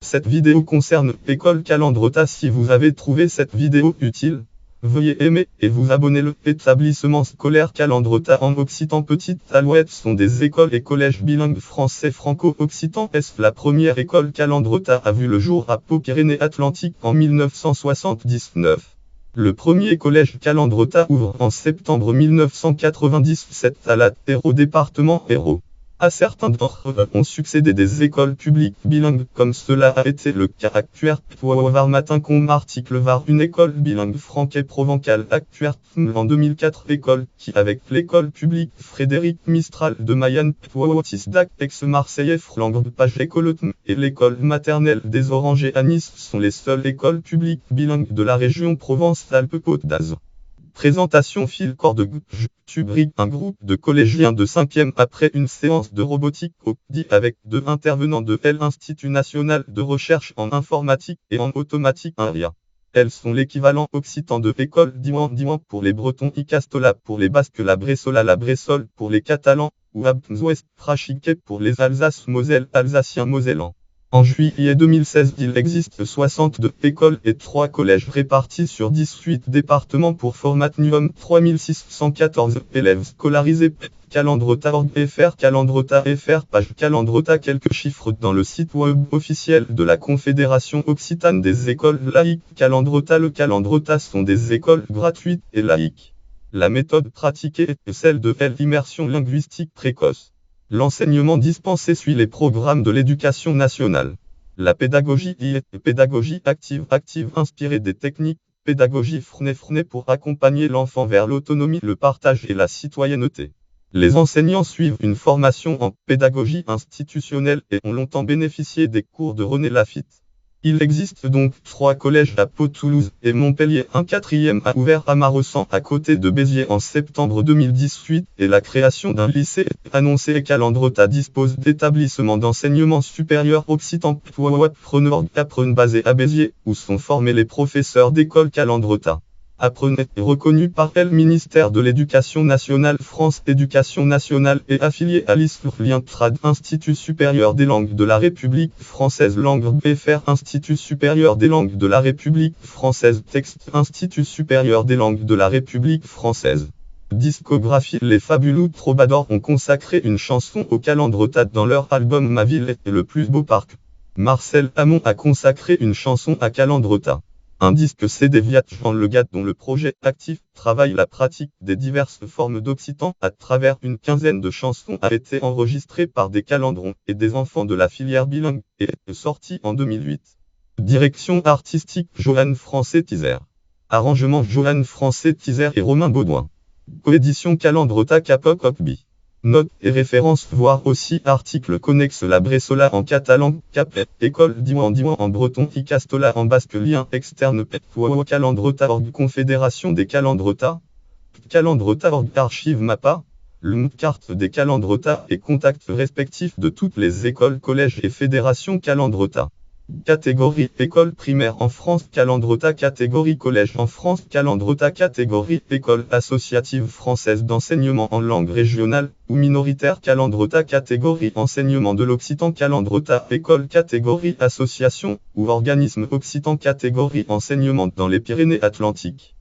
Cette vidéo concerne École Calandrota. Si vous avez trouvé cette vidéo utile, veuillez aimer et vous abonner. Le établissement scolaire Calandrota en Occitan Petite Alouette sont des écoles et collèges bilingues français franco-occitan. La première école Calandrota a vu le jour à Pau-Pyrénées-Atlantiques en 1979. Le premier collège Calandrota ouvre en septembre 1997 à la Terre au département Hérault. À certains d'entre eux ont succédé des écoles publiques bilingues, comme cela a été le cas à Cuert, Var Matincombe, article Var, une école bilingue franquet-provençal à Cuert en 2004, école qui, avec l'école publique Frédéric Mistral de Mayenne, Tisdac, ex-Marseillais Flandre Page Écolotme, et l'école maternelle des Orangers à Nice sont les seules écoles publiques bilingues de la région Provence-Alpes-Côte d'Azur. Présentation fil corde Tubri, un groupe de collégiens de 5e après une séance de robotique au CDI avec 2 intervenants de l'Institut National de Recherche en Informatique et en Automatique INRIA. Elles sont l'équivalent occitan de école Diwan pour les Bretons, Icastola pour les Basques, la Bressola, la Bressol pour les Catalans, ou Abnzouest Prachiquet pour les Alsace-Moselle, Alsaciens-Mosellans. En juillet 2016, il existe 62 écoles et 3 collèges répartis sur 18 départements pour formatnium 3614 élèves scolarisés. Calandrota.org.fr, Calandrota.fr, page Calandrota. Quelques chiffres dans le site web officiel de la Confédération Occitane des écoles laïques. Calandrota. Le Calandrota sont des écoles gratuites et laïques. La méthode pratiquée est celle de l'immersion linguistique précoce. L'enseignement dispensé suit les programmes de l'éducation nationale. La pédagogie y est pédagogie active inspirée des techniques, pédagogie frné pour accompagner l'enfant vers l'autonomie, le partage et la citoyenneté. Les enseignants suivent une formation en pédagogie institutionnelle et ont longtemps bénéficié des cours de René Lafitte. Il existe donc 3 collèges à Pau, Toulouse et Montpellier. Un 4e a ouvert à Marossan à côté de Béziers en septembre 2018 et la création d'un lycée est annoncée. Calandrota dispose d'établissements d'enseignement supérieur occitan Apprenez basés à Béziers où sont formés les professeurs d'école Calandrota. Apprenez est reconnu par le ministère de l'Éducation nationale, France Éducation nationale, et affilié à l'ISFRLIENTRAD, Institut supérieur des langues de la République française, langue BFR, Institut supérieur des langues de la République française, texte, Institut supérieur des langues de la République française. Discographie. Les Fabulous Troubadours ont consacré une chanson au Calandrota dans leur album Ma ville est le plus beau parc. Marcel Amont a consacré une chanson à Calandrota. Un disque CD via Jean Legat dont le projet actif travaille la pratique des diverses formes d'occitan à travers une quinzaine de chansons a été enregistré par des calandrons et des enfants de la filière bilingue et est sorti en 2008. Direction artistique Johan Francet-Tizer. Arrangement Johan Francet-Tizer et Romain Baudouin. Coédition Calandrota Capop Ocbi. Notes et références, voir aussi article connexe. La Bressola en catalan, Capet, école Diwan en breton, Icastola en basque, lien externe Calandrota.org, Confédération des Calandrota, Calandrota.org, archive Mappa, carte des Calandrota et contacts respectifs de toutes les écoles, collèges et fédérations Calandrota. Catégorie école primaire en France, Calandrota. Catégorie collège en France, Calandrota. Catégorie école associative française d'enseignement en langue régionale ou minoritaire, Calandrota. Catégorie enseignement de l'occitan, Calandrota. École catégorie association ou organisme occitan, catégorie enseignement dans les Pyrénées-Atlantiques.